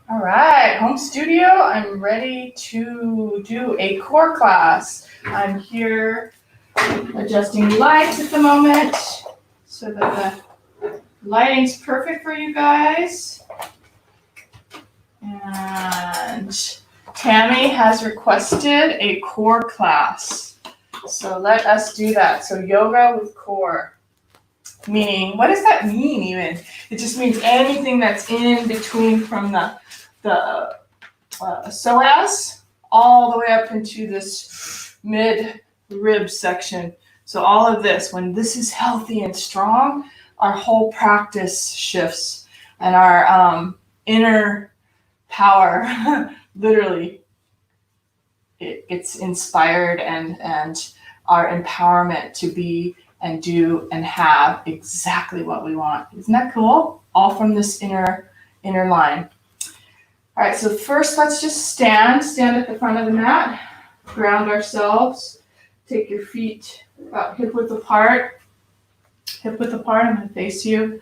All right, home studio. I'm ready to do a core class. I'm here adjusting lights at the moment so that the lighting's perfect for you guys. And Tammy has requested a core class. So let us do that. So yoga with core. Meaning, what does that mean even? It just means anything that's in between from the psoas all the way up into this mid rib section. So all of this, when this is healthy and strong, our whole practice shifts and our inner power literally it gets inspired and our empowerment to be and do and have exactly what we want. Isn't that cool? All from this inner line. All right, so first let's just stand at the front of the mat, ground ourselves, take your feet about hip width apart. I'm gonna face you.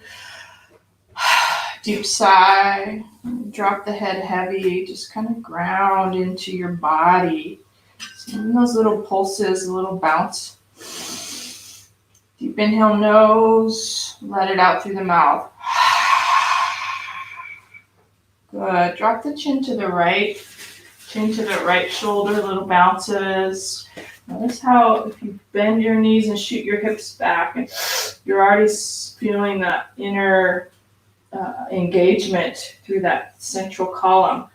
Deep sigh, drop the head heavy, just kind of ground into your body. So in those little pulses, a little bounce. Deep inhale, nose, let it out through the mouth. Good. Drop the chin to the right shoulder, little bounces. Notice how if you bend your knees and shoot your hips back, you're already feeling that inner engagement through that central column.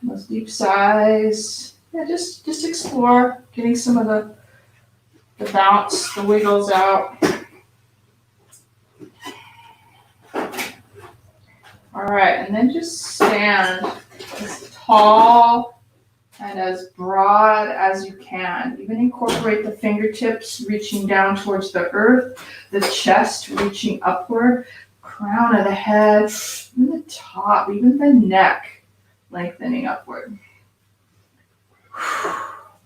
Those deep sighs. Yeah, just explore getting some of the bounce, the wiggles out. All right, and then just stand as tall and as broad as you can. Even incorporate the fingertips reaching down towards the earth, the chest reaching upward, crown of the head, even the top, even the neck lengthening upward.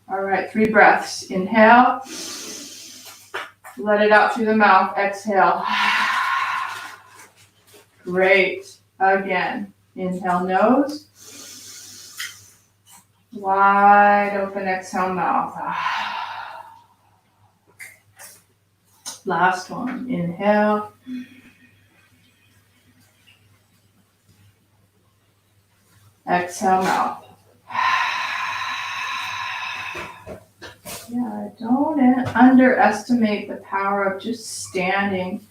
All right, 3 breaths. Inhale. Let it out through the mouth. Exhale. Great. Again. Inhale, nose. Wide open, exhale, mouth. Last one. Inhale. Exhale, mouth. Yeah, don't underestimate the power of just standing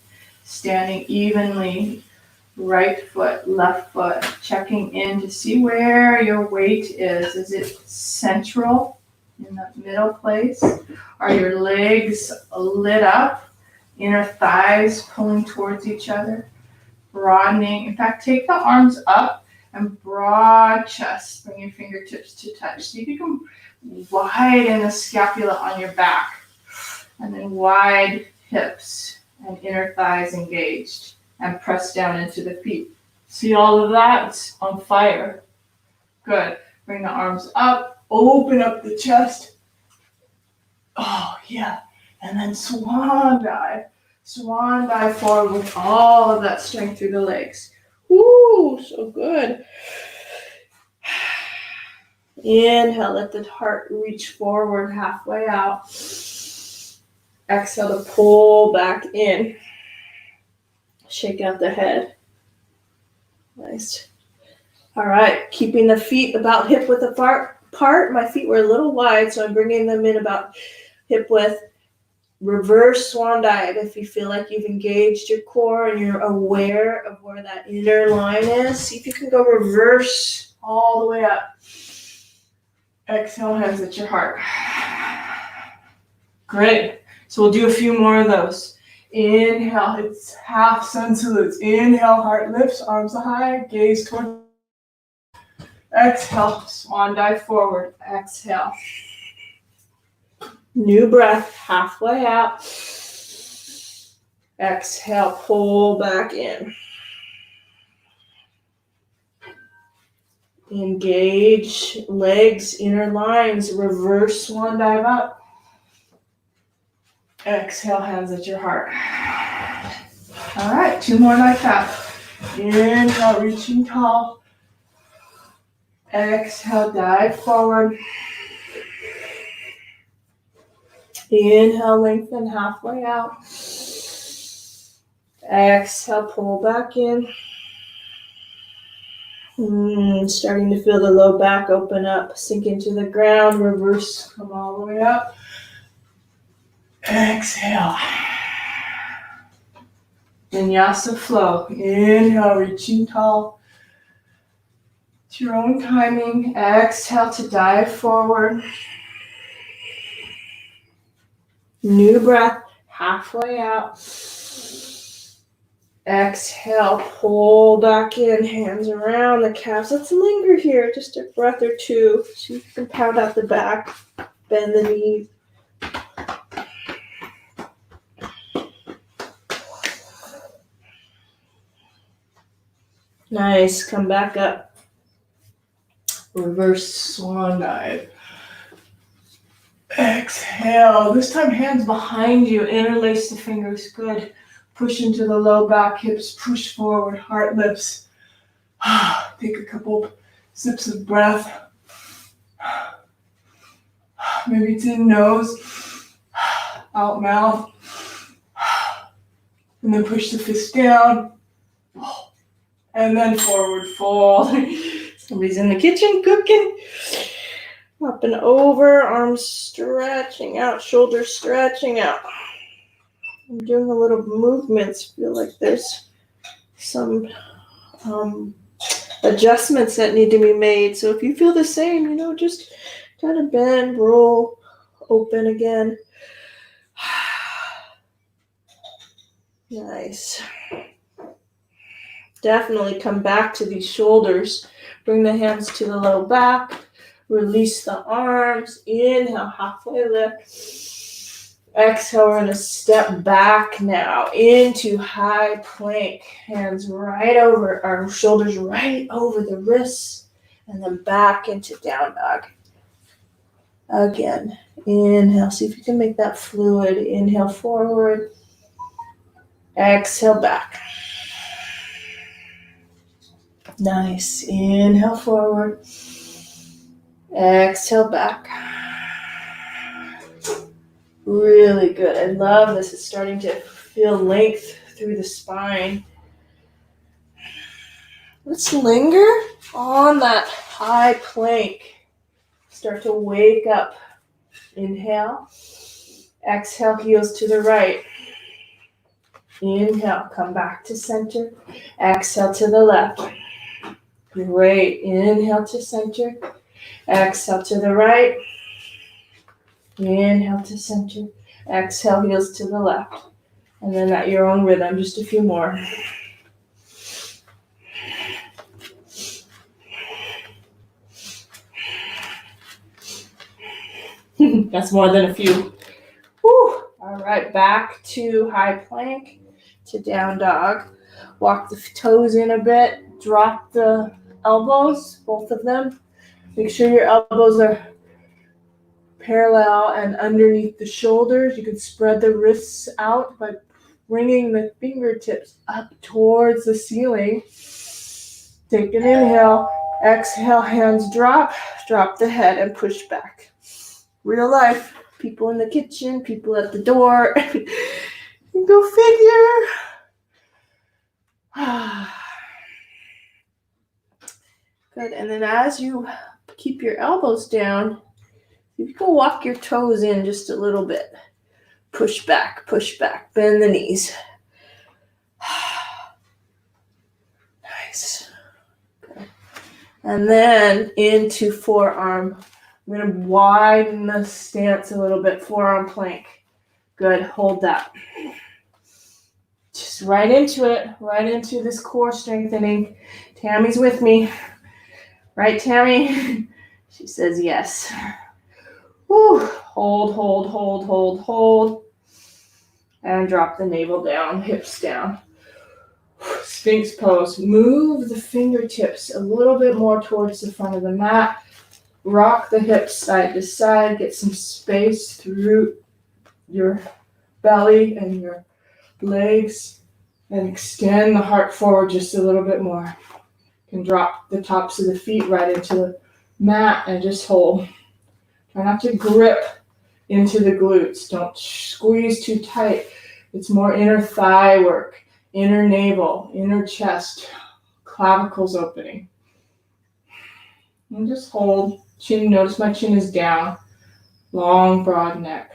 evenly. Right foot, left foot, checking in to see where your weight is. Is it central in the middle place? Are your legs lit up? Inner thighs pulling towards each other? Broadening. In fact, take the arms up and broad chest. Bring your fingertips to touch. See if you can widen the scapula on your back. And then wide hips and inner thighs engaged. And press down into the feet. See all of that? It's on fire. Good. Bring the arms up. Open up the chest. Oh, yeah. And then swan dive. Swan dive forward with all of that strength through the legs. Woo, so good. Inhale, let the heart reach forward halfway out. Exhale to pull back in. Shake out the head. Nice. All right, keeping the feet about hip width apart. My feet were a little wide, so I'm bringing them in about hip width. Reverse swan dive if you feel like you've engaged your core and you're aware of where that inner line is. See if you can go reverse all the way up. Exhale, hands at your heart. Great. So we'll do a few more of those. Inhale, it's half sun salutes. Inhale, heart lifts, arms high, gaze toward. Exhale, swan dive forward. Exhale. New breath, halfway out. Exhale, pull back in. Engage legs, inner lines, reverse swan dive up. Exhale, hands at your heart. All right, 2 more like that. Inhale, reaching tall. Exhale, dive forward. Inhale, lengthen halfway out. Exhale, pull back in. Starting to feel the low back open up, sink into the ground, reverse, come all the way up. Exhale. Vinyasa flow. Inhale, reaching tall. To your own timing. Exhale to dive forward. New breath, halfway out. Exhale, pull back in, hands around the calves. Let's linger here, just a breath or two. So you can pound out the back, bend the knees. Nice, come back up. Reverse swan dive. Exhale, this time hands behind you, interlace the fingers, good. Push into the low back, hips push forward, heart lifts. Take a couple sips of breath. Maybe it's in nose, out mouth. And then push the fist down. And then forward fold. Somebody's in the kitchen cooking. Up and over, arms stretching out, shoulders stretching out. I'm doing a little movements. Feel like there's some adjustments that need to be made. So if you feel the same, just kind of bend, roll, open again. Nice. Definitely come back to these shoulders. Bring the hands to the low back. Release the arms. Inhale, halfway lift. Exhale, we're going to step back now into high plank. Hands right over, our shoulders right over the wrists. And then back into down dog. Again, inhale. See if you can make that fluid. Inhale forward. Exhale back. Nice. Inhale forward. Exhale back. Really good. I love this. It's starting to feel length through the spine. Let's linger on that high plank. Start to wake up. Inhale. Exhale, heels to the right. Inhale, come back to center. Exhale to the left. Great. Inhale to center. Exhale to the right. Inhale to center. Exhale, heels to the left. And then at your own rhythm, just a few more. That's more than a few. Whew. All right, back to high plank, to down dog. Walk the toes in a bit. Drop the elbows, both of them. Make sure your elbows are parallel and underneath the shoulders. You can spread the wrists out by bringing the fingertips up towards the ceiling. Take an inhale. Exhale, hands drop. Drop the head and push back. Real life. People in the kitchen, people at the door. Go figure. Good. And then as you keep your elbows down, you can walk your toes in just a little bit. Push back, bend the knees. Nice. Good. And then into forearm. I'm going to widen the stance a little bit, forearm plank. Good, hold that. Just right into it, right into this core strengthening. Tammy's with me. Right, Tammy? She says yes. Whew. Hold. And drop the navel down, hips down. Sphinx pose. Move the fingertips a little bit more towards the front of the mat. Rock the hips side to side. Get some space through your belly and your legs. And extend the heart forward just a little bit more. You can drop the tops of the feet right into the mat and just hold. Try not to grip into the glutes. Don't squeeze too tight. It's more inner thigh work, inner navel, inner chest, clavicles opening. And just hold. Chin, notice my chin is down. Long, broad neck.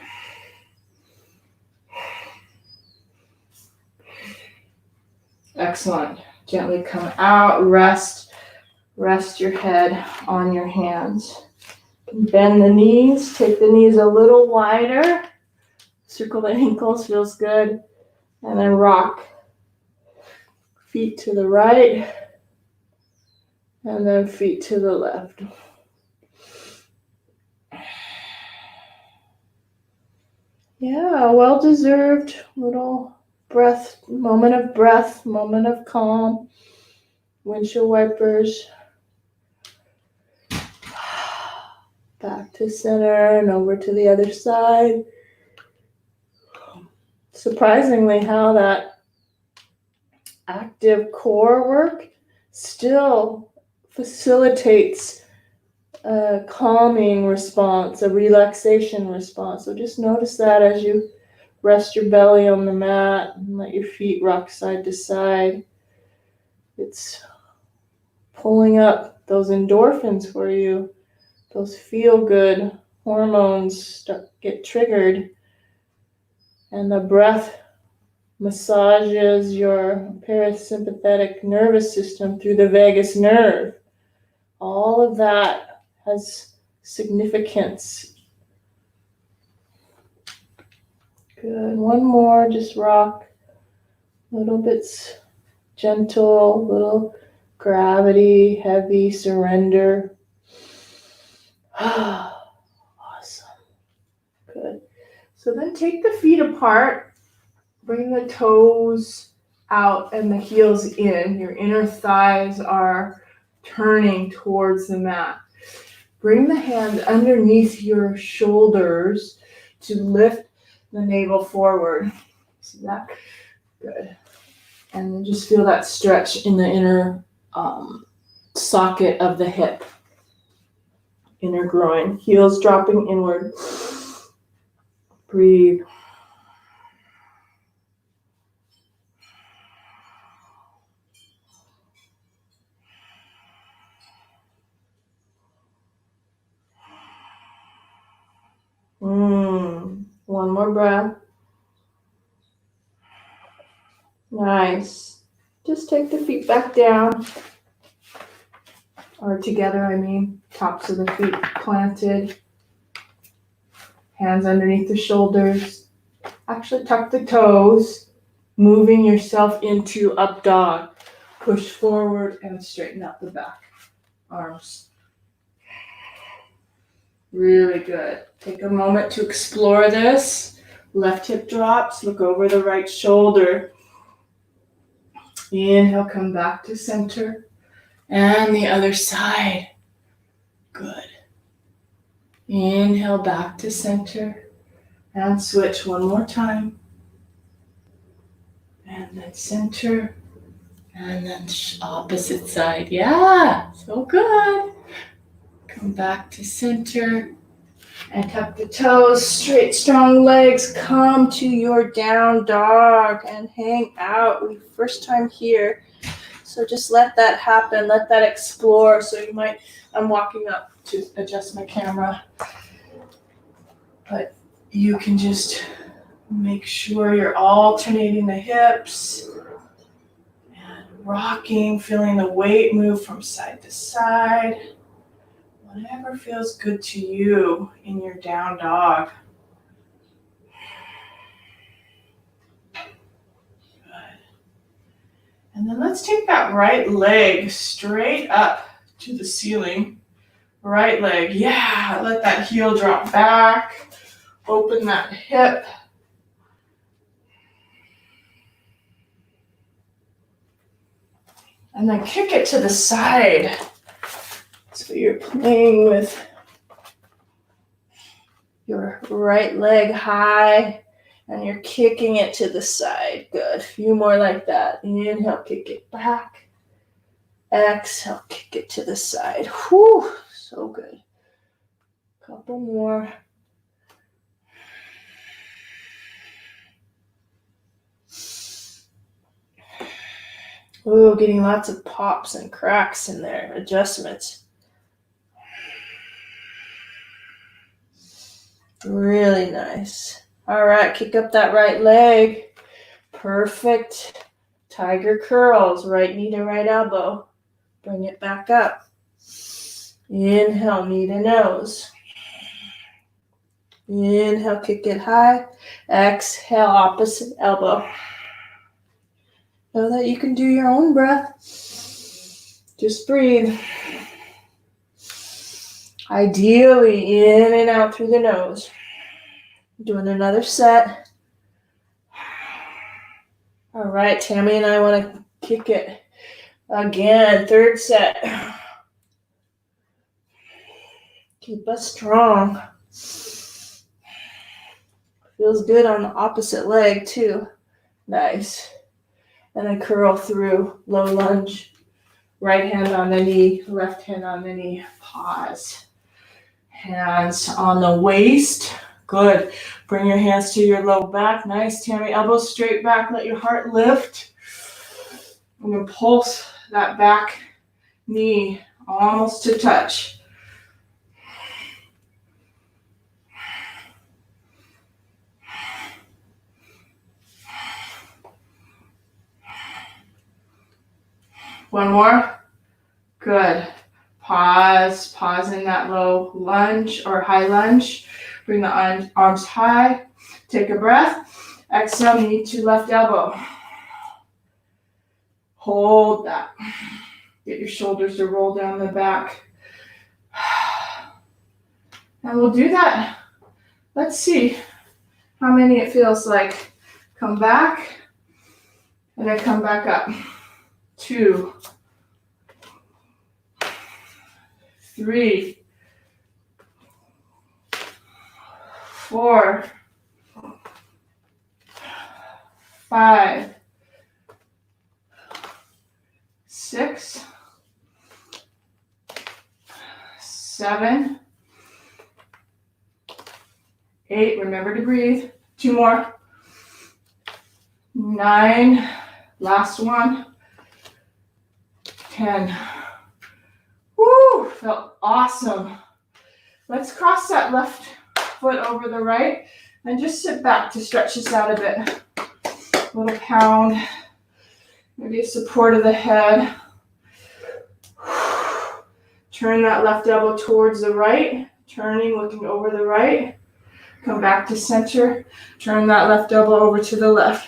Excellent. Gently come out, rest your head on your hands. Bend the knees, take the knees a little wider. Circle the ankles, feels good. And then rock. Feet to the right. And then feet to the left. Yeah, well-deserved little moment of calm. Windshield wipers. Back to center and over to the other side. Surprisingly, how that active core work still facilitates a calming response, a relaxation response. So just notice that as you rest your belly on the mat and let your feet rock side to side. It's pulling up those endorphins for you. Those feel-good hormones get triggered. And the breath massages your parasympathetic nervous system through the vagus nerve. All of that has significance. Good. One more, just rock. Little bits gentle, little gravity, heavy, surrender. Awesome. Good. So then take the feet apart, bring the toes out and the heels in. Your inner thighs are turning towards the mat. Bring the hands underneath your shoulders to lift the navel forward. See that? Good. And then just feel that stretch in the inner socket of the hip. Inner groin. Heels dropping inward. Breathe. One more breath. Nice. Just take the feet back down. Or together, I mean. Tops of the feet planted. Hands underneath the shoulders. Actually tuck the toes. Moving yourself into up dog. Push forward and straighten out the back. Arms. Really good. Take a moment to explore this. Left hip drops. Look over the right shoulder. Inhale, come back to center. And the other side. Good. Inhale, back to center. And switch one more time. And then center. And then opposite side. Yeah, so good. Come back to center. And tuck the toes, straight, strong legs. Come to your down dog and hang out. First time here. So just let that happen. Let that explore. So I'm walking up to adjust my camera. But you can just make sure you're alternating the hips. And rocking, feeling the weight move from side to side. Whatever feels good to you in your down dog. Good. And then let's take that right leg straight up to the ceiling. Right leg, yeah, let that heel drop back. Open that hip. And then kick it to the side. So you're playing with your right leg high And you're kicking it to the side. Good. A few more like that. Inhale, kick it back. Exhale, kick it to the side. Whew, so good. Couple more. Ooh, getting lots of pops and cracks in there. Adjustments. Really nice. All right, kick up that right leg. Perfect. Tiger curls, right knee to right elbow. Bring it back up. Inhale, knee to nose. Inhale, kick it high. Exhale, opposite elbow. Know that you can do your own breath. Just breathe. Ideally, in and out through the nose. Doing another set. All right, Tammy and I want to kick it again. Third set. Keep us strong. Feels good on the opposite leg too. Nice. And then curl through, low lunge. Right hand on the knee, left hand on the knee. Pause. Hands on the waist. Good. Bring your hands to your low back. Nice, Tammy. Elbows straight back. Let your heart lift. I'm going to pulse that back knee almost to touch. One more. Good. Pause. Pause in that low lunge or high lunge. Bring the arms high. Take a breath. Exhale, knee to left elbow. Hold that. Get your shoulders to roll down the back. And we'll do that. Let's see how many it feels like. Come back. And then come back up. 2, 3, 4, 5, 6, 7, 8. Remember to breathe. 2 more. 9. Last one. 10. Woo! Felt awesome. Let's cross that left foot over the right and just sit back to stretch this out a bit. A little pound. Maybe a support of the head. Turn that left elbow towards the right. Turning, looking over the right. Come back to center. Turn that left elbow over to the left.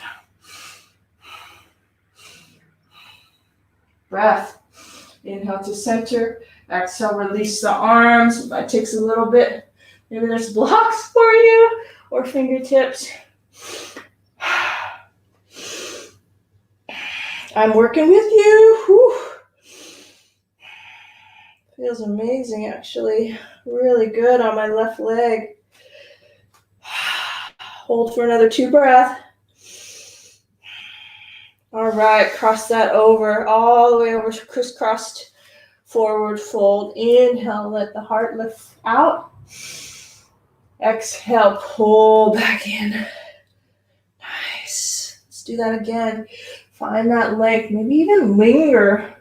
Breath. Inhale to center. Exhale, release the arms. That takes a little bit. Maybe there's blocks for you or fingertips. I'm working with you. Whew. Feels amazing, actually. Really good on my left leg. Hold for another 2 breaths. All right, cross that over, all the way over to crisscrossed forward fold. Inhale, let the heart lift out. Exhale, pull back in. Nice. Let's do that again. Find that length, maybe even linger.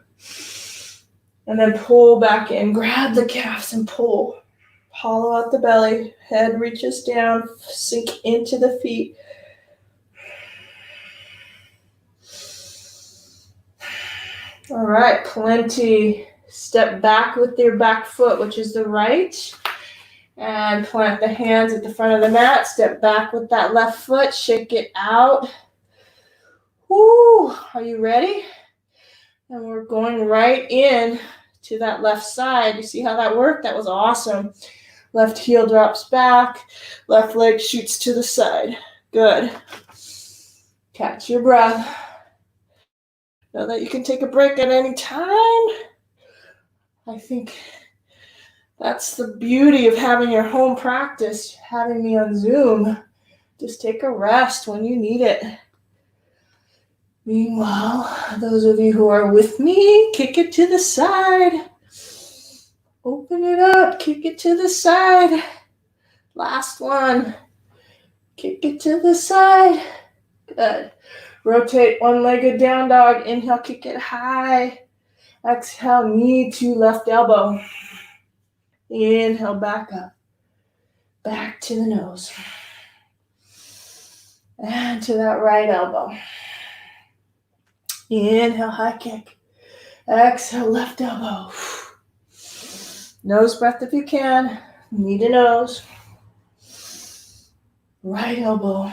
And then pull back in. Grab the calves and pull. Hollow out the belly. Head reaches down. Sink into the feet. All right, plenty. Step back with your back foot, which is the right. And plant the hands at the front of the mat. Step back with that left foot. Shake it out. Woo! Are you ready? And we're going right in to that left side. You see how that worked? That was awesome. Left heel drops back. Left leg shoots to the side. Good. Catch your breath. Know that you can take a break at any time. I think that's the beauty of having your home practice, having me on Zoom. Just take a rest when you need it. Meanwhile, those of you who are with me, kick it to the side. Open it up, kick it to the side. Last one. Kick it to the side. Good. Rotate one-legged down dog. Inhale, kick it high. Exhale, knee to left elbow. Inhale, back up. Back to the nose. And to that right elbow. Inhale, high kick. Exhale, left elbow. Nose breath if you can. Knee to nose. Right elbow.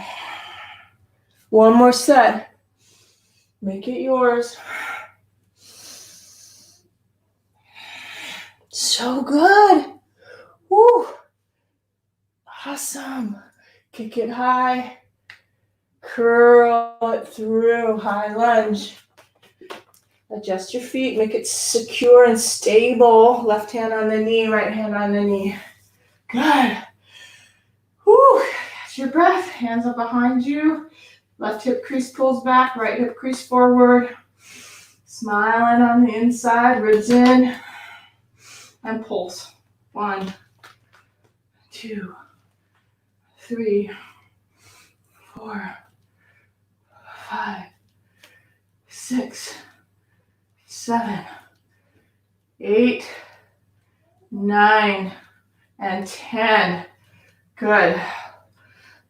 One more set. Make it yours. So good. Woo. Awesome. Kick it high. Curl it through. High lunge. Adjust your feet. Make it secure and stable. Left hand on the knee, right hand on the knee. Good. Woo. Catch your breath. Hands up behind you. Left hip crease pulls back. Right hip crease forward. Smiling on the inside. Ribs in. And pulse. 1, 2, 3, 4, 5, 6, 7, 8, 9, and 10. Good.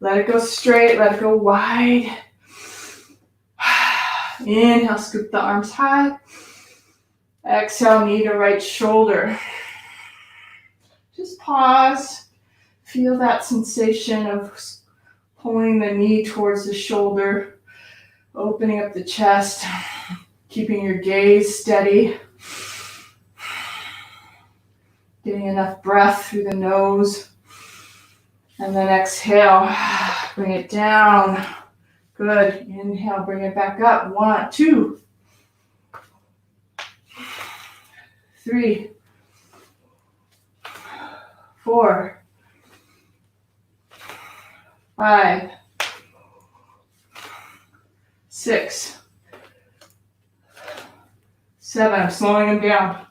Let it go straight. Let it go wide. Inhale, scoop the arms high. Exhale, knee to right shoulder. Just pause. Feel that sensation of pulling the knee towards the shoulder, opening up the chest, keeping your gaze steady, getting enough breath through the nose, and then exhale, bring it down. Good. Inhale, bring it back up. 1, 2, 3, 4, 5, 6, 7. I'm slowing them down.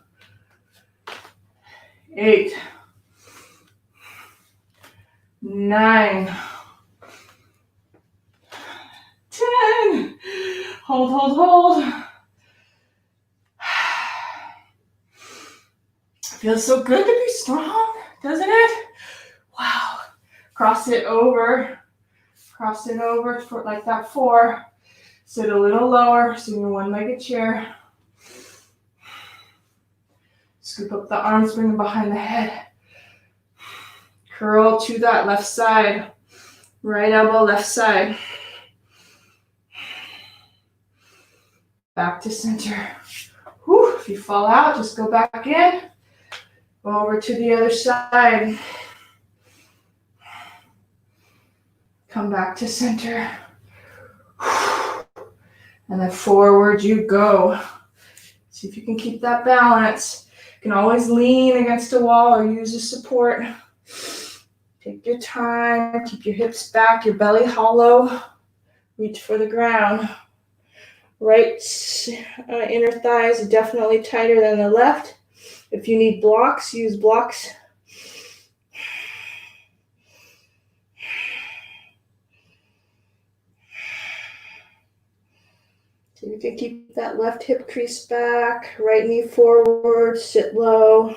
8, 9, 10. Hold. Feels so good to be strong, doesn't it? Wow. Cross it over for like that 4. Sit a little lower, so in your one-legged chair. Scoop up the arms, bring them behind the head. Curl to that left side. Right elbow, left side. Back to center. Whew. If you fall out, just go back in. Go over to the other side. Come back to center. And then forward you go. See if you can keep that balance. You can always lean against a wall or use a support. Take your time. Keep your hips back, your belly hollow. Reach for the ground. Right inner thighs are definitely tighter than the left. If you need blocks, use blocks. So you can keep that left hip crease back, right knee forward, sit low.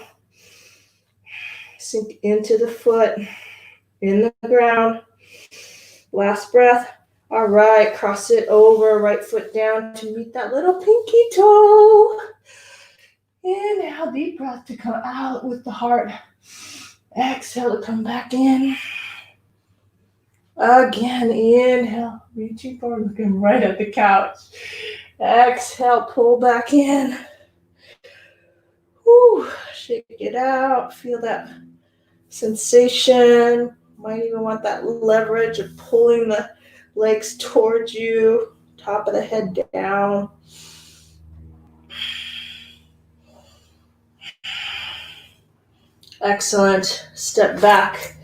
Sink into the foot, in the ground. Last breath. All right, cross it over, right foot down to meet that little pinky toe. Inhale, deep breath to come out with the heart. Exhale to come back in. Again, inhale, reaching forward, looking right at the couch. Exhale, pull back in. Whew, shake it out. Feel that sensation. Might even want that leverage of pulling the legs towards you. Top of the head down. Excellent. Step back.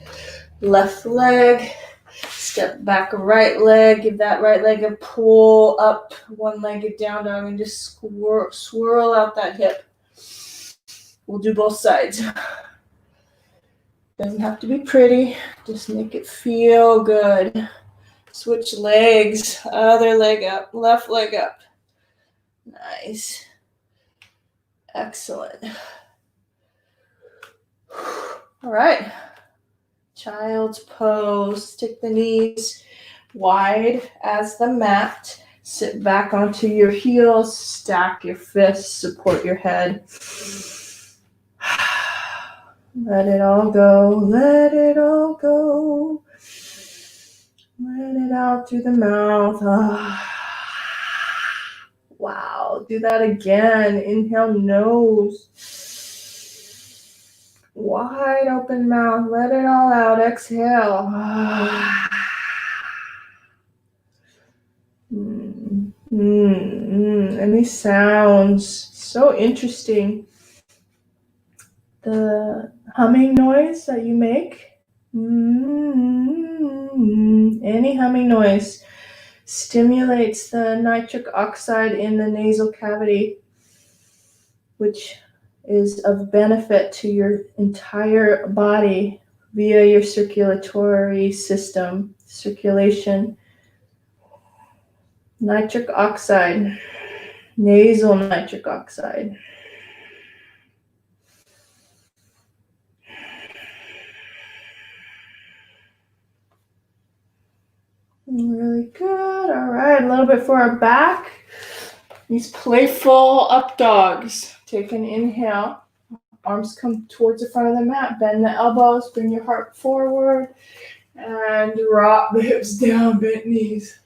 Left leg. Step back right leg, give that right leg a pull up, one-legged down dog, and just swirl out that hip. We'll do both sides. Doesn't have to be pretty, just make it feel good. Switch legs, other leg up, left leg up. Nice. Excellent. All right. Child's pose. Stick the knees wide as the mat. Sit back onto your heels. Stack your fists. Support your head. Let it all go. Let it all go. Let it out through the mouth. Wow. Do that again. Inhale, nose. Wide open mouth. Let it all out. Exhale. Any sounds? So interesting. The humming noise that you make. Any humming noise stimulates the nitric oxide in the nasal cavity, which is of benefit to your entire body via your circulatory system, circulation. Nitric oxide, nasal nitric oxide. Really good. All right, a little bit for our back. These playful up dogs. Take an inhale. Arms come towards the front of the mat. Bend the elbows. Bring your heart forward. And drop the hips down, bent knees.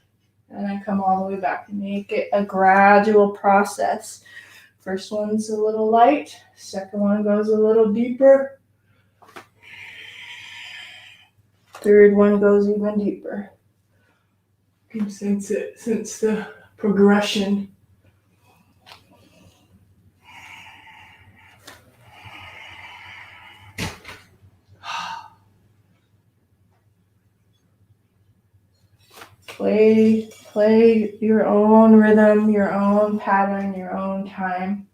And then come all the way back. Make it a gradual process. First one's a little light. Second one goes a little deeper. Third one goes even deeper. You can sense it, sense the progression. Play your own rhythm, your own pattern, your own time.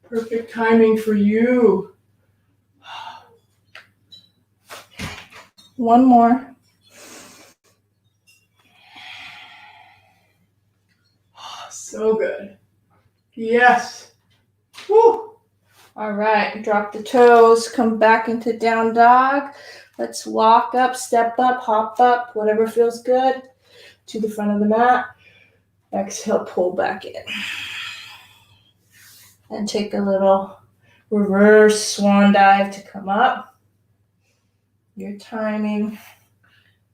Perfect timing for you. One more. So good. Yes. Woo. All right, drop the toes, come back into down dog. Let's walk up, step up, hop up, whatever feels good, to the front of the mat. Exhale, pull back in. And take a little reverse swan dive to come up. Your timing.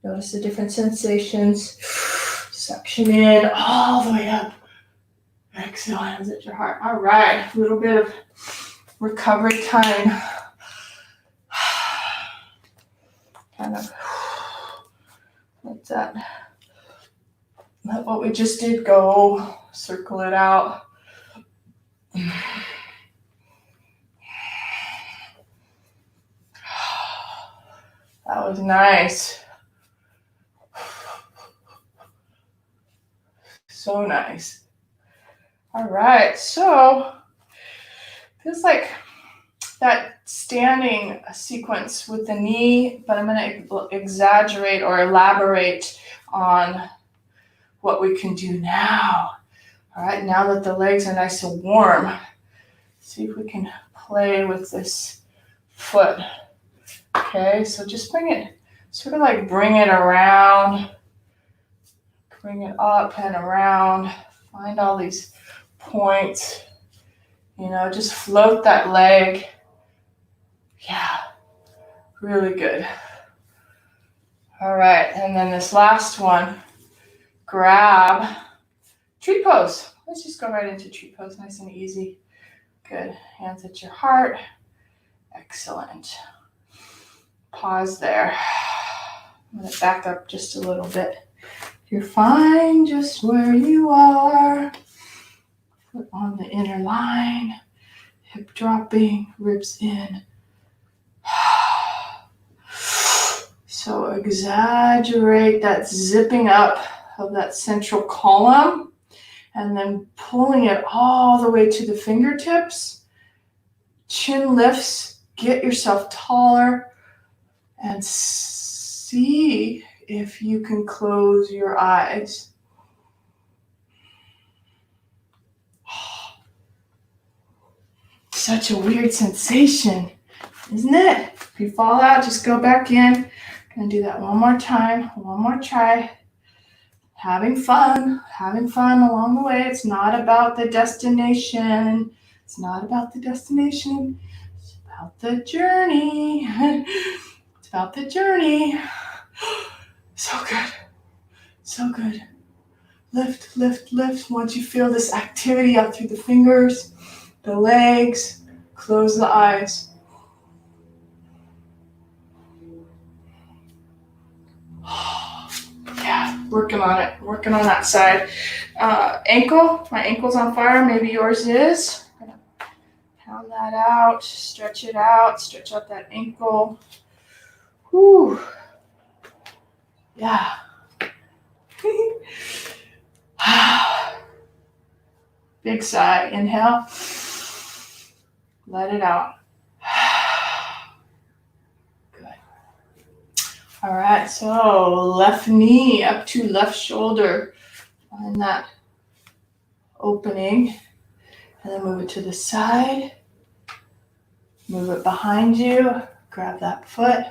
Notice the different sensations. Suction in all the way up. Exhale, hands at your heart. All right, a little bit of recovery time. Kind of let what we just did go. Circle it out. That was nice. So nice. All right, so feels like that standing sequence with the knee, but I'm going to exaggerate or elaborate on what we can do now. All right, now that the legs are nice and warm, see if we can play with this foot. Okay, so just bring it, sort of like bring it around, bring it up and around, find all these points, just float that leg. Yeah, really good. All right, and then this last one, grab tree pose. Let's just go right into tree pose, nice and easy. Good, hands at your heart. Excellent. Pause there. I'm gonna back up just a little bit. You're fine just where you are. Foot on the inner line. Hip dropping, ribs in. So So exaggerate that zipping up of that central column and then pulling it all the way to the fingertips. Chin lifts, get yourself taller, and see if you can close your eyes. Such a weird sensation, isn't it? If you fall out, just go back in. Gonna do that one more time, one more try. Having fun along the way. It's not about the destination. It's not about the destination. It's about the journey. It's about the journey. So good. So good. Lift, lift, lift. Once you feel this activity out through the fingers, the legs, close the eyes. Yeah, working on it, working on that side. Ankle, my ankle's on fire, maybe yours is. I'm gonna pound that out, stretch it out, stretch out that ankle. Whew. Yeah. Big sigh, inhale. Let it out. All right, so left knee up to left shoulder. Find that opening. And then move it to the side. Move it behind you. Grab that foot.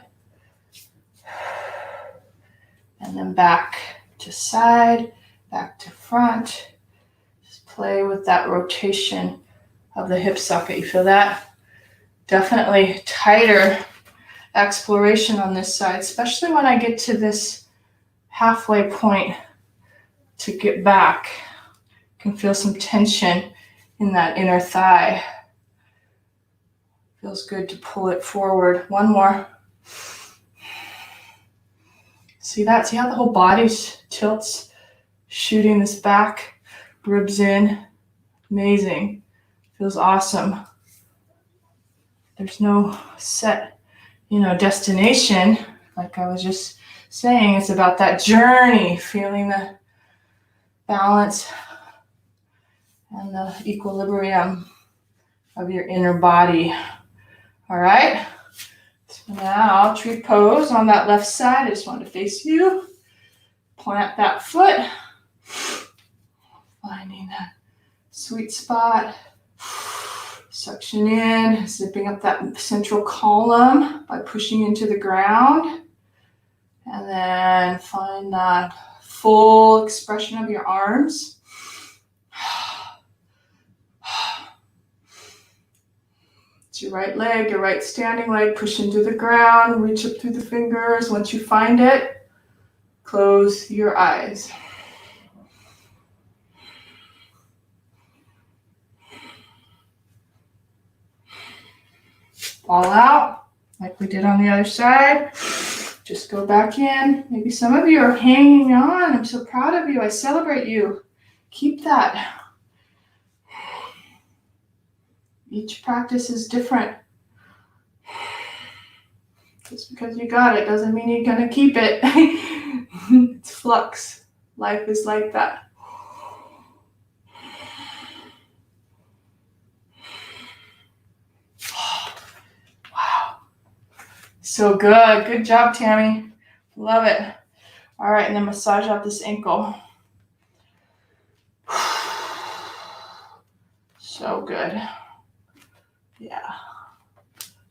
And then back to side, back to front. Just play with that rotation of the hip socket. You feel that? Definitely tighter exploration on this side, especially when I get to this halfway point to get back. Can feel some tension in that inner thigh. Feels good to pull it forward. One more. See that? See how the whole body tilts, shooting this back, ribs in. Amazing. Feels awesome. There's no set destination, like I was just saying. It's about that journey, feeling the balance and the equilibrium of your inner body. All right, so now tree pose on that left side. I just want to face you. Plant that foot, finding that sweet spot. Suction in, zipping up that central column by pushing into the ground. And then find that full expression of your arms. It's your right leg, your right standing leg, push into the ground, reach up through the fingers. Once you find it, close your eyes. All out, like we did on the other side. Just go back in. Maybe some of you are hanging on. I'm so proud of you. I celebrate you. Keep that. Each practice is different. Just because you got it doesn't mean you're going to keep it. It's flux. Life is like that. So good. Good job, Tammy. Love it. All right, and then massage out this ankle. So good. Yeah.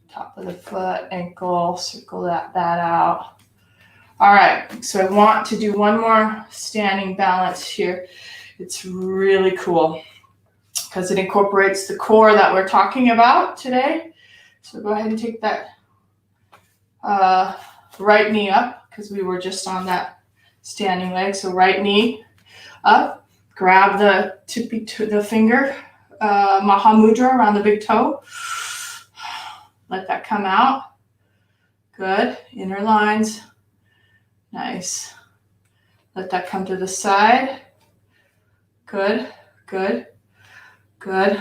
Top of the foot, ankle, circle that out. All right, so I want to do one more standing balance here. It's really cool because it incorporates the core that we're talking about today. So go ahead and take that right knee up because we were just on that standing leg. So right knee up, grab the the finger, Maha Mudra around the big toe. Let that come out. Good. Inner lines. Nice. Let that come to the side. Good. Good. Good.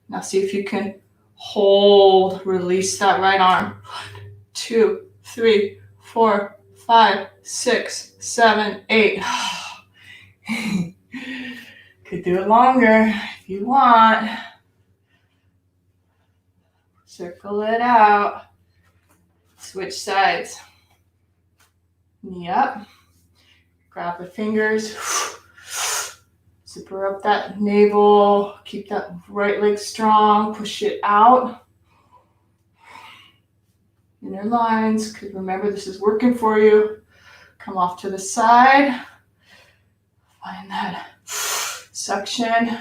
Now see if you can hold, release that right arm. 2, 3, 4, 5, 6, 7, 8. Could do it longer if you want. Circle it out. Switch sides. Knee up. Grab the fingers. Zipper up that navel. Keep that right leg strong. Push it out. Inner lines. Because remember, this is working for you. Come off to the side. Find that suction.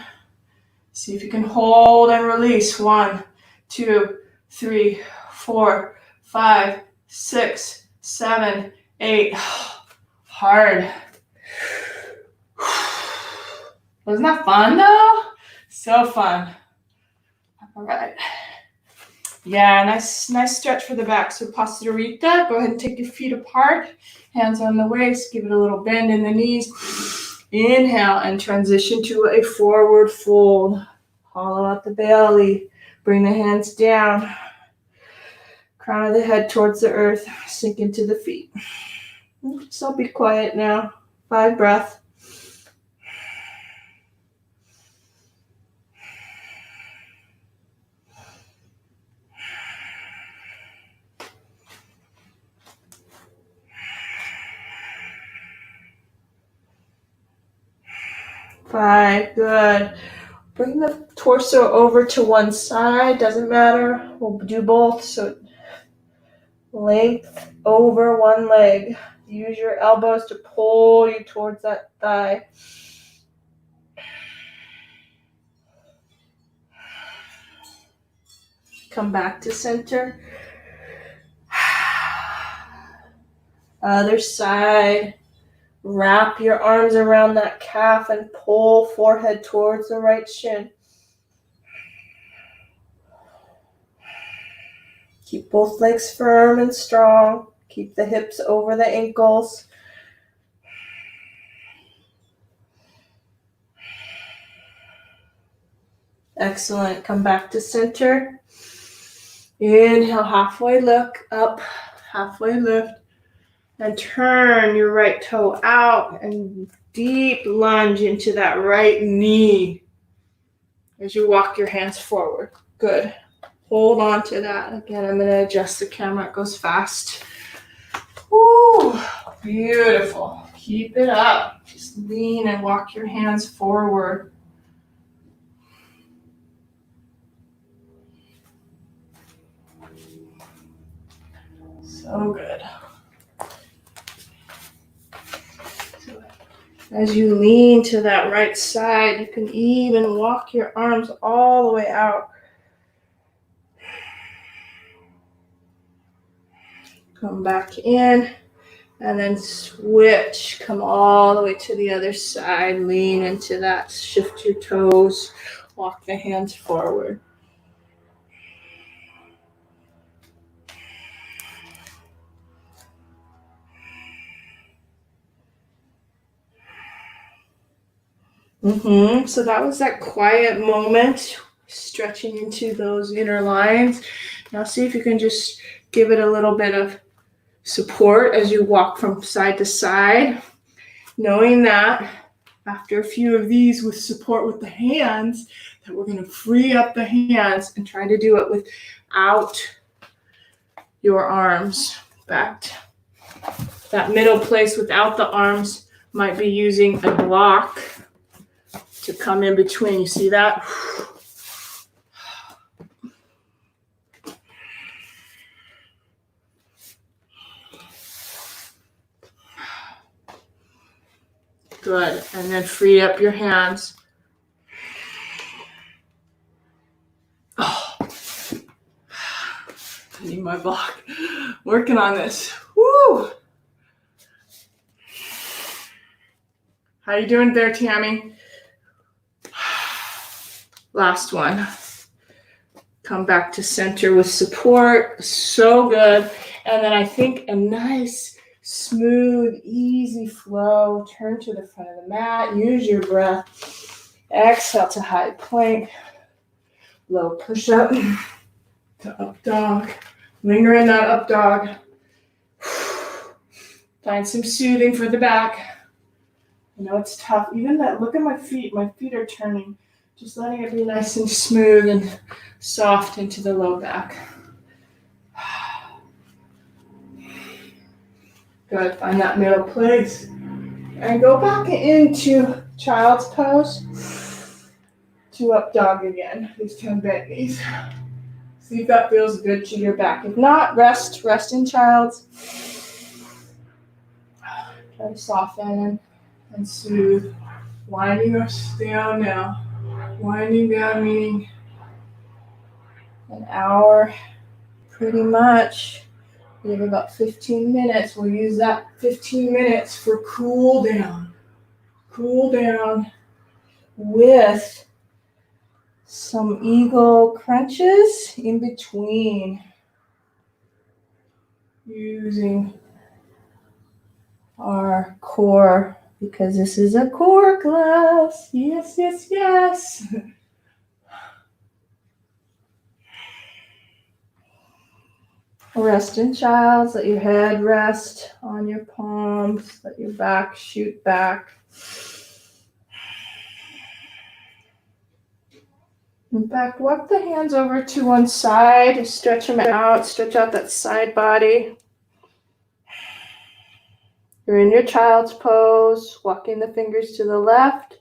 See if you can hold and release. 1, 2, 3, 4, 5, 6, 7, 8. Hard. Wasn't that fun though? So fun. All right. Yeah, nice stretch for the back. So Pastorita, go ahead and take your feet apart. Hands on the waist. Give it a little bend in the knees. Inhale and transition to a forward fold. Hollow out the belly. Bring the hands down. Crown of the head towards the earth. Sink into the feet. So I'll be quiet now. 5 breaths. Five, good. Bring the torso over to one side, doesn't matter. We'll do both. So length over one leg. Use your elbows to pull you towards that thigh. Come back to center. Other side. Wrap your arms around that calf and pull forehead towards the right shin. Keep both legs firm and strong. Keep the hips over the ankles. Excellent. Come back to center. Inhale, halfway look up, halfway lift. And turn your right toe out and deep lunge into that right knee as you walk your hands forward. Good. Hold on to that. Again, I'm going to adjust the camera. It goes fast. Woo, beautiful. Keep it up. Just lean and walk your hands forward. So good. As you lean to that right side, you can even walk your arms all the way out. Come back in and then switch. Come all the way to the other side. Lean into that. Shift your toes. Walk the hands forward. So that was that quiet moment, stretching into those inner lines. Now see if you can just give it a little bit of support as you walk from side to side, knowing that after a few of these with support with the hands, that we're going to free up the hands and try to do it without your arms. In fact, that middle place without the arms might be using a block to come in between. You see that? Good. And then free up your hands. Oh, I need my block. Working on this. Woo! How you doing there, Tammy? Last one. Come back to center with support. So good. And then I think a nice, smooth, easy flow. Turn to the front of the mat. Use your breath. Exhale to high plank. Low push-up to up dog. Linger in that up dog. Find some soothing for the back. I know it's tough. Even that, look at my feet. My feet are turning. Just letting it be nice and smooth and soft into the low back. Good. Find that middle place. And go back into child's pose to up dog again. These 10 bent knees. See if that feels good to your back. If not, rest in child's. Try to soften and soothe. Winding us down now. Winding down meaning an hour, pretty much. We have about 15 minutes. We'll use that 15 minutes for cool down. Cool down with some eagle crunches in between. Using our core, because this is a core class. Yes, yes, yes. Rest in child's. Let your head rest on your palms. Let your back shoot back. In fact, walk the hands over to one side. Stretch them out. Stretch out that side body. You're in your child's pose. Walking the fingers to the left.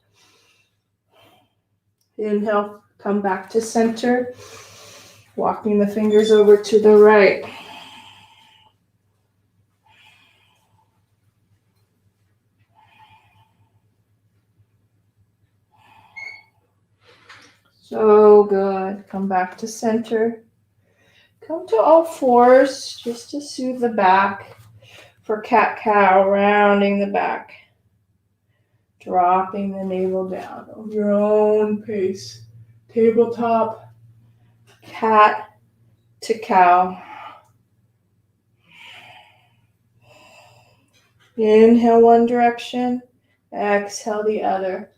Inhale, come back to center. Walking the fingers over to the right. So good. Come back to center. Come to all fours just to soothe the back. For cat-cow, rounding the back. Dropping the navel down at your own pace. Tabletop, cat to cow. Inhale one direction, exhale the other.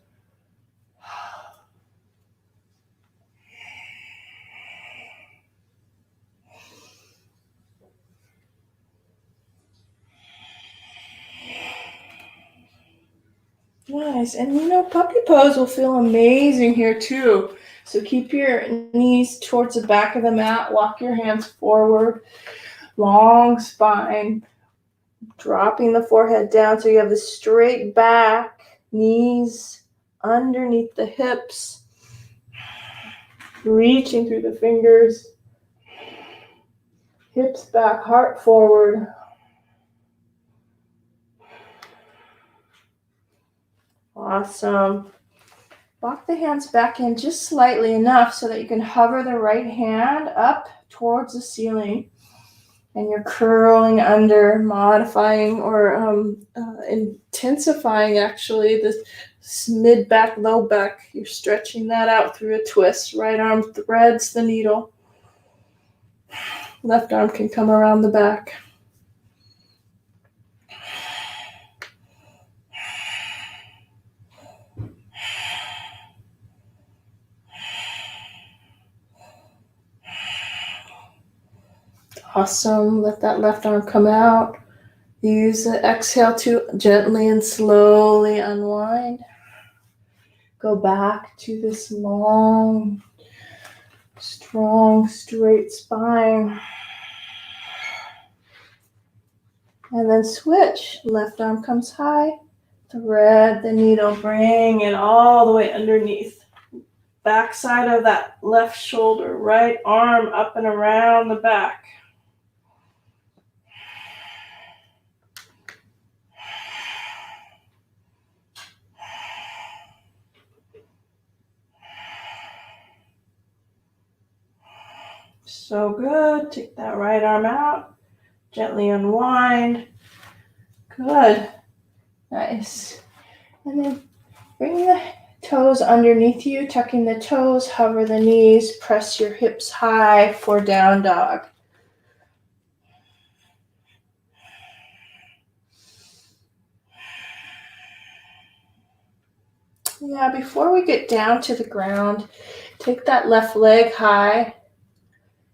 Nice. And puppy pose will feel amazing here too. So keep your knees towards the back of the mat. Walk your hands forward. Long spine. Dropping the forehead down so you have the straight back. Knees underneath the hips. Reaching through the fingers. Hips back, heart forward. Awesome. Walk the hands back in just slightly enough so that you can hover the right hand up towards the ceiling. And you're curling under, modifying or intensifying actually the mid back, low back. You're stretching that out through a twist. Right arm threads the needle. Left arm can come around the back. Awesome. Let that left arm come out. Use the exhale to gently and slowly unwind. Go back to this long, strong, straight spine. And then switch. Left arm comes high. Thread the needle. Bring it all the way underneath. Back side of that left shoulder. Right arm up and around the back. So good. Take that right arm out. Gently unwind. Good. Nice. And then bring the toes underneath you, tucking the toes, hover the knees, press your hips high for down dog. Yeah, before we get down to the ground, take that left leg high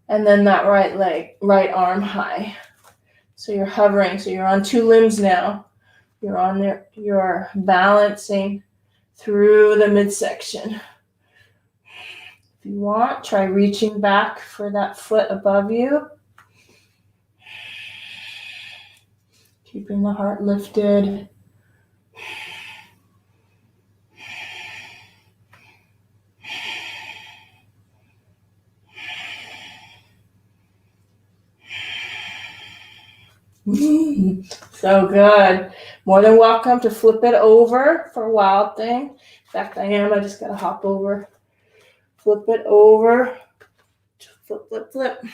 and then that right arm high. So you're hovering. So you're on two limbs now. You're on there. You're balancing through the midsection. If you want, try reaching back for that foot above you. Keeping the heart lifted. So good. More than welcome to flip it over for Wild Thing. In fact, I am. I just got to hop over. Flip it over. Flip, flip, flip.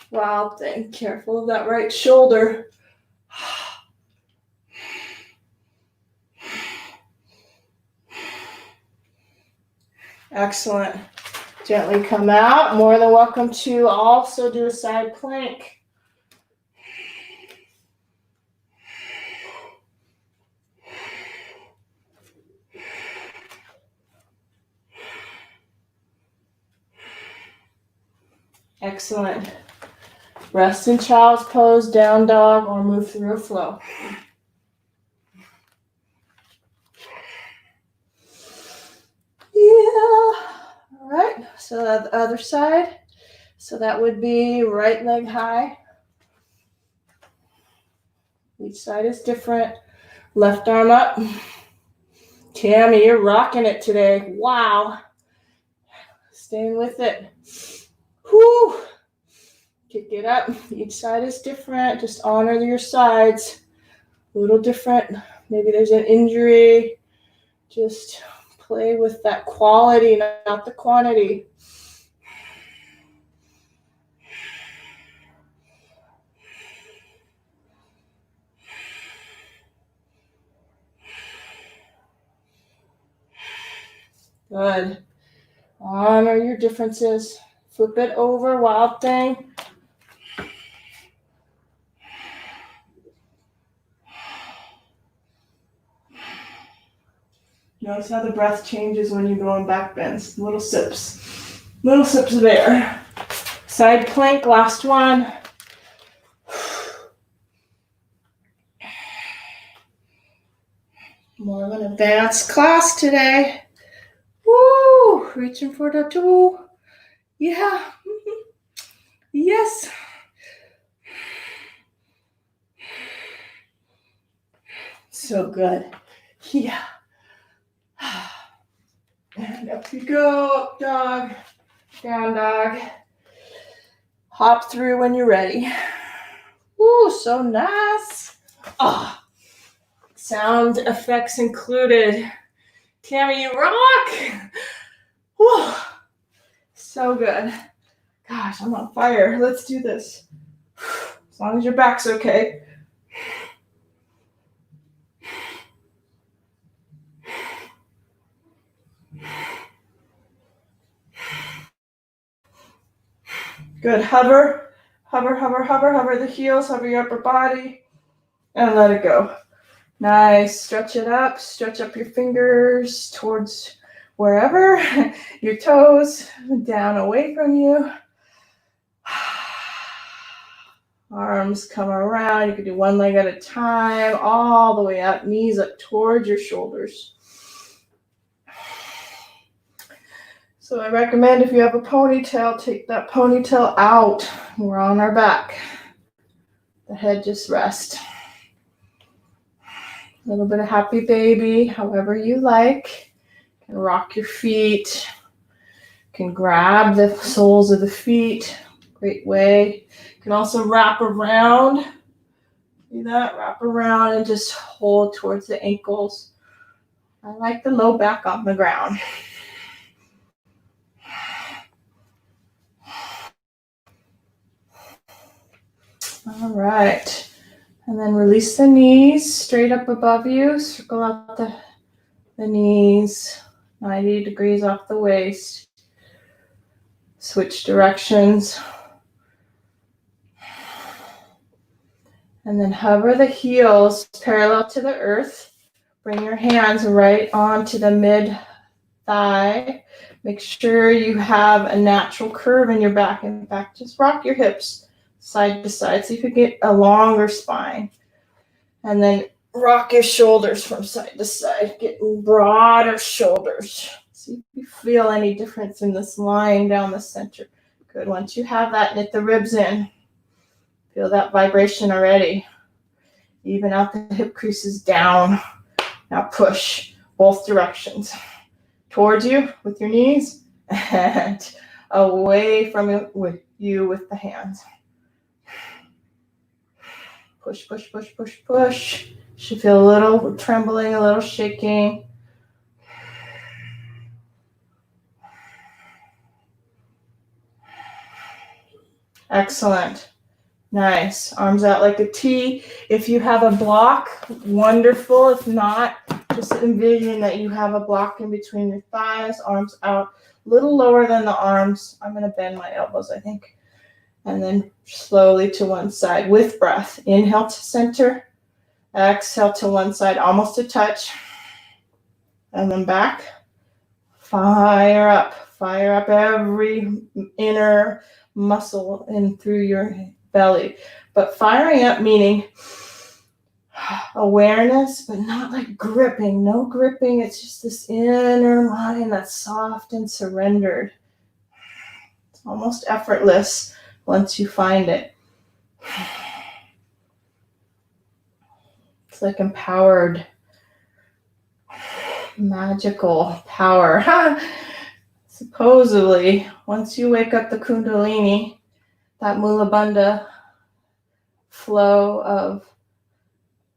Wild Thing. Careful of that right shoulder. Excellent. Gently come out. More than welcome to also do a side plank. Excellent. Rest in child's pose, down dog, or move through a flow. Yeah. All right. So the other side. So that would be right leg high. Each side is different. Left arm up. Tammy, you're rocking it today. Wow. Staying with it. Whew. Kick it up. Each side is different. Just honor your sides. A little different. Maybe there's an injury. Just play with that quality, not the quantity. Good. Honor your differences. Flip it over, Wild Thing. Notice how the breath changes when you go in back bends. Little sips. Little sips of air. Side plank, last one. More of an advanced class today. Woo! Reaching for the toe. Yeah. Yes. So good. Yeah. And up you go, up dog, down dog. Hop through when you're ready. Ooh, so nice. Oh, sound effects included. Tammy, you rock. Woo, so good. Gosh, I'm on fire. Let's do this. As long as your back's okay. Good. Hover, hover, hover, hover, hover the heels, hover your upper body, and let it go. Nice. Stretch it up. Stretch up your fingers towards wherever. Your toes down away from you. Arms come around. You can do one leg at a time, all the way up, knees up towards your shoulders. So I recommend if you have a ponytail, take that ponytail out. We're on our back. The head just rests. A little bit of happy baby, however you like. You can rock your feet. You can grab the soles of the feet. Great way. You can also wrap around. See that? Wrap around and just hold towards the ankles. I like the low back on the ground. All right. And then release the knees straight up above you. Circle out the knees 90 degrees off the waist. Switch directions. And then hover the heels parallel to the earth. Bring your hands right onto the mid thigh. Make sure you have a natural curve in your back. In fact, just rock your hips side to side. See if you get a longer spine. And then rock your shoulders from side to side, getting broader shoulders. See if you feel any difference in this line down the center. Good. Once you have that, knit the ribs in. Feel that vibration already. Even out the hip creases down. Now push both directions. Towards you with your knees and away from you with the hands. Push, push, push, push, push. Should feel a little trembling, a little shaking. Excellent. Nice. Arms out like a T. If you have a block, wonderful. If not, just envision that you have a block in between your thighs, arms out a little lower than the arms. I'm going to bend my elbows, I think. And then slowly to one side with breath. Inhale to center. Exhale to one side, almost a touch. And then back. Fire up. Fire up every inner muscle in through your belly. But firing up meaning awareness, but not like gripping. No gripping. It's just this inner mind that's soft and surrendered. It's almost effortless once you find it. It's like empowered, magical power. Supposedly, once you wake up the Kundalini, that Mula Bandha flow of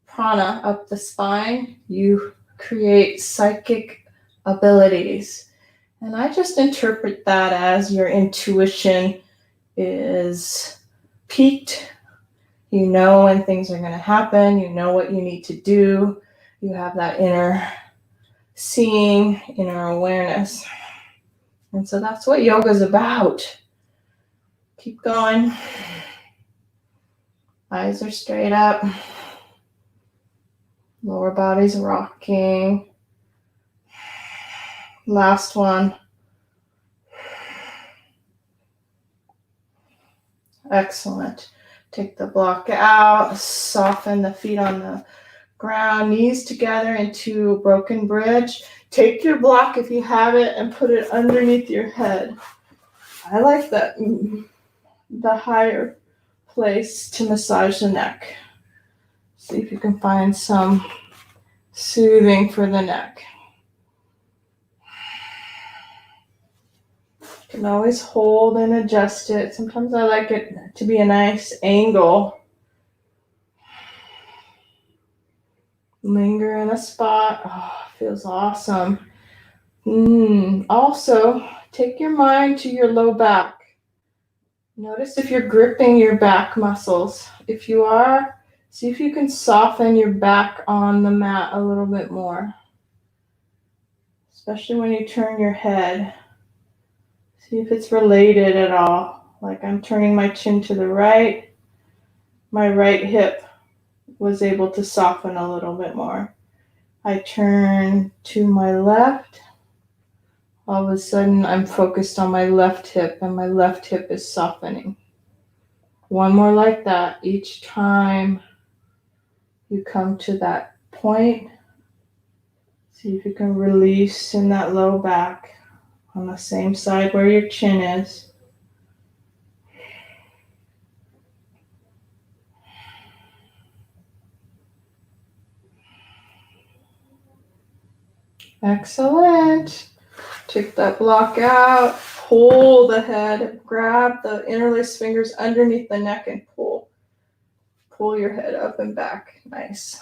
prana up the spine, you create psychic abilities. And I just interpret that as your intuition is peaked. You know when things are going to happen. You know what you need to do. You have that inner seeing, inner awareness. And so that's what yoga is about. Keep going. Eyes are straight up. Lower body's rocking. Last one. Excellent. Take the block out. Soften the feet on the ground. Knees together into a broken bridge. Take your block if you have it and put it underneath your head. I like that. The higher place to massage the neck. See if you can find some soothing for the neck. You can always hold and adjust it. Sometimes I like it to be a nice angle. Linger in a spot. Oh, feels awesome. Also, take your mind to your low back. Notice if you're gripping your back muscles. If you are, see if you can soften your back on the mat a little bit more. Especially when you turn your head. See if it's related at all. Like I'm turning my chin to the right. My right hip was able to soften a little bit more. I turn to my left. All of a sudden, I'm focused on my left hip, and my left hip is softening. One more like that. Each time you come to that point, see if you can release in that low back on the same side where your chin is. Excellent. Take that block out, pull the head, grab the interlaced fingers underneath the neck and pull. Pull your head up and back. Nice.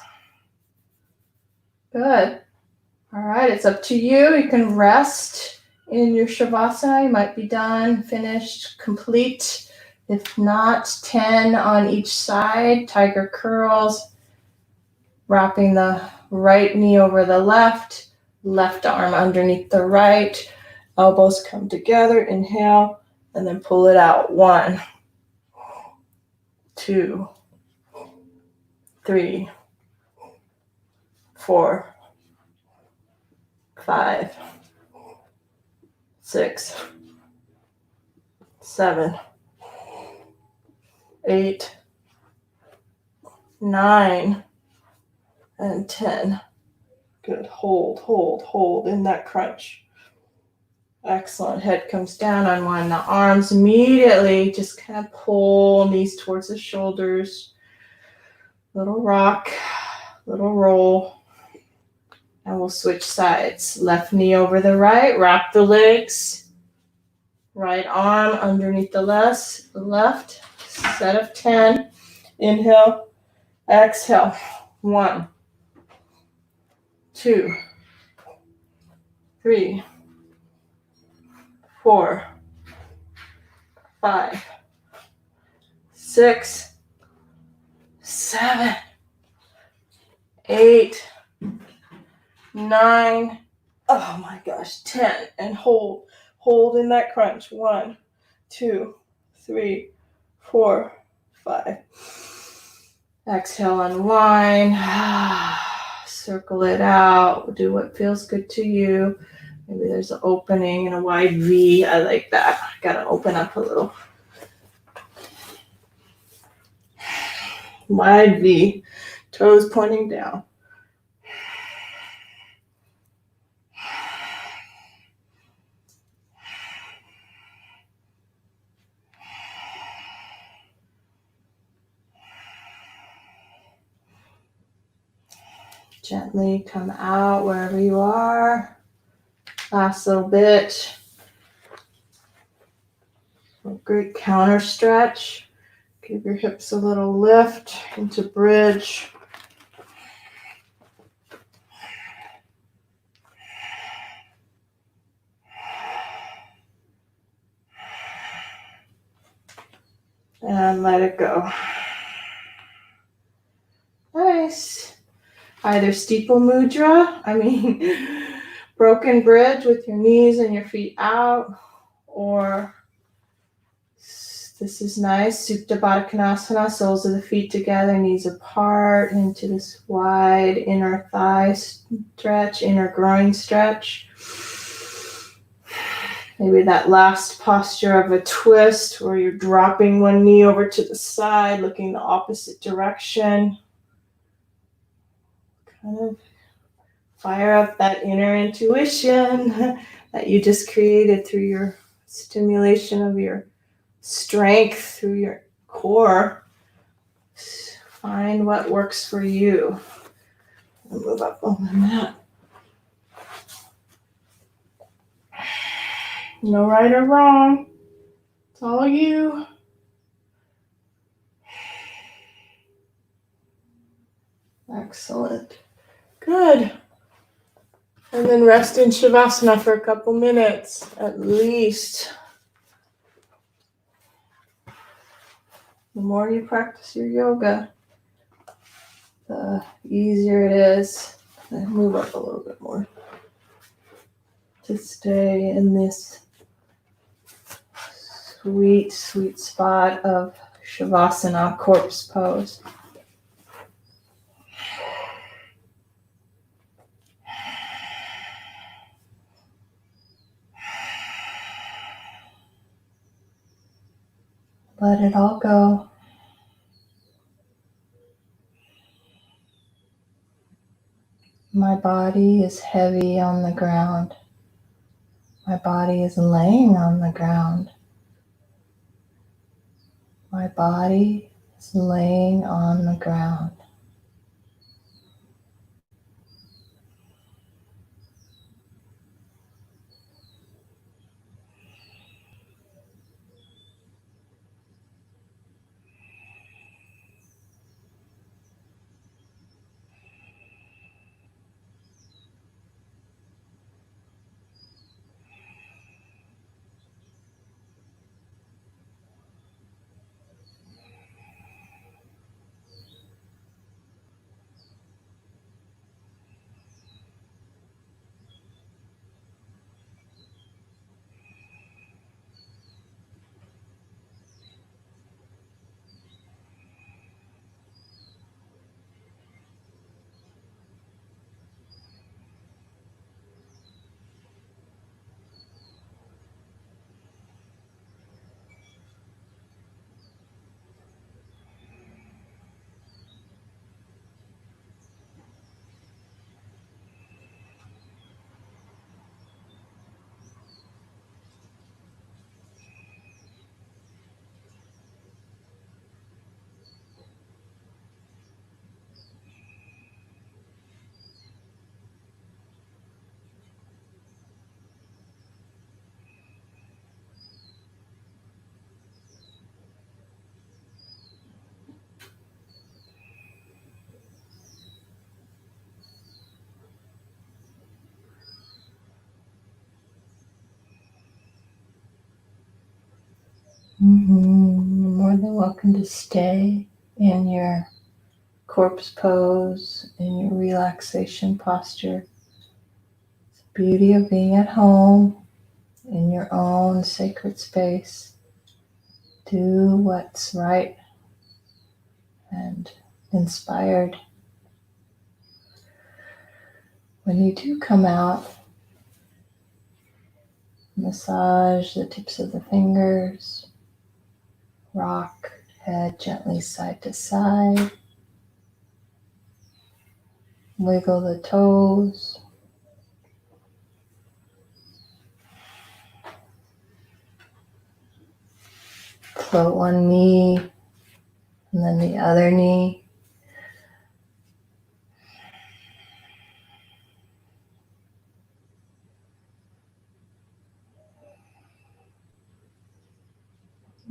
Good. All right, it's up to you. You can rest in your Shavasana. You might be done, finished, complete. If not, 10 on each side. Tiger curls. Wrapping the right knee over the left. Left arm underneath the right. Elbows come together. Inhale, and then pull it out. 1, 2, 3, 4, 5, 6, 7, 8, 9, and 10. Good. Hold, hold, hold in that crunch. Excellent. Head comes down, unwind the arms immediately. Just kind of pull knees towards the shoulders. Little rock, little roll. And we'll switch sides. Left knee over the right. Wrap the legs. Right arm underneath the left. Set of 10. Inhale. Exhale. 1, 2, 3, 4, 5, 6, 7, 8, 9. Oh my gosh, 10. And hold. Hold in that crunch. 1, 2, 3, 4, 5. Exhale, unwind. Circle it out. Do what feels good to you. Maybe there's an opening and a wide V. I like that. Gotta open up a little. Wide V. Toes pointing down. Gently come out wherever you are. Last little bit. A great counter stretch. Give your hips a little lift into bridge. And let it go. Nice. Either steeple mudra, broken bridge with your knees and your feet out, or this is nice, Supta Baddha Konasana, soles of the feet together, knees apart, into this wide inner thigh stretch, inner groin stretch. Maybe that last posture of a twist where you're dropping one knee over to the side, looking the opposite direction. Kind of fire up that inner intuition that you just created through your stimulation of your strength, through your core. Find what works for you. I'll move up on the mat. No right or wrong. It's all you. Excellent. Good. And then rest in Shavasana for a couple minutes at least. The more you practice your yoga, the easier it is. And move up a little bit more to stay in this sweet, sweet spot of Shavasana, corpse pose. Let it all go. My body is heavy on the ground. My body is laying on the ground. My body is laying on the ground. You're more than welcome to stay in your corpse pose, in your relaxation posture. It's the beauty of being at home in your own sacred space. Do what's right and inspired. When you do come out, massage the tips of the fingers, rock head gently side to side, wiggle the toes, float one knee and then the other knee.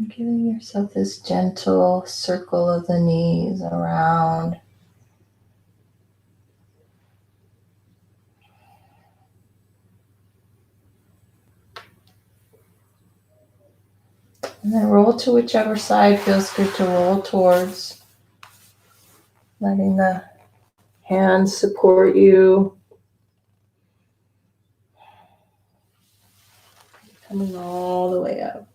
Giving yourself this gentle circle of the knees around. And then roll to whichever side feels good to roll towards. Letting the hands support you. Coming all the way up.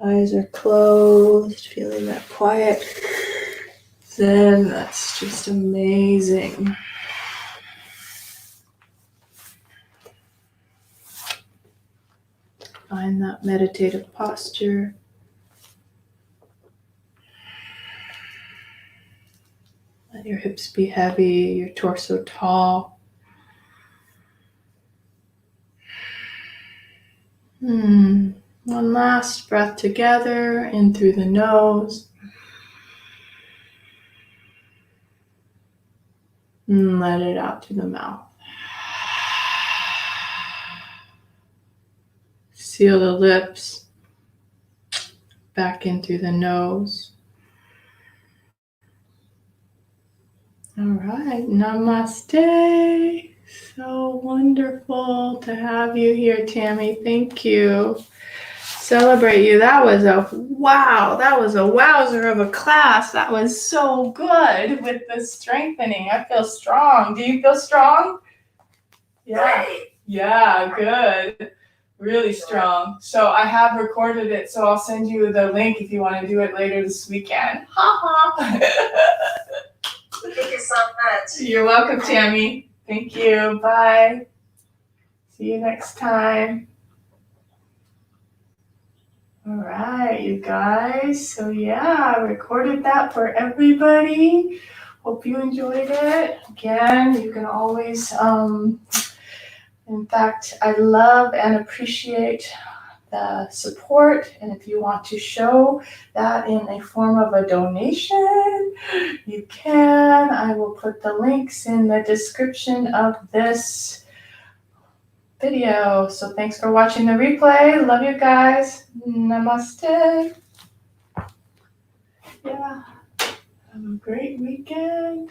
Eyes are closed, feeling that quiet zen. That's just amazing. Find that meditative posture. Let your hips be heavy, your torso tall. One last breath together, in through the nose. And let it out through the mouth. Seal the lips. Back in through the nose. All right, namaste. So wonderful to have you here, Tammy. Thank you. Celebrate you. That was a wowzer of a class. That was so good with the strengthening. I feel strong. Do you feel strong? Yeah. Yeah, good. Really strong. So I have recorded it, so I'll send you the link if you want to do it later this weekend. Ha ha. Thank you so much. You're welcome, Tammy. Thank you. Bye. See you next time. All right, you guys. So yeah, I recorded that for everybody. Hope you enjoyed it. Again, you can always, in fact, I love and appreciate the support. And if you want to show that in a form of a donation, you can. I will put the links in the description of this video. So thanks for watching the replay. Love you guys. Namaste. Yeah. Have a great weekend.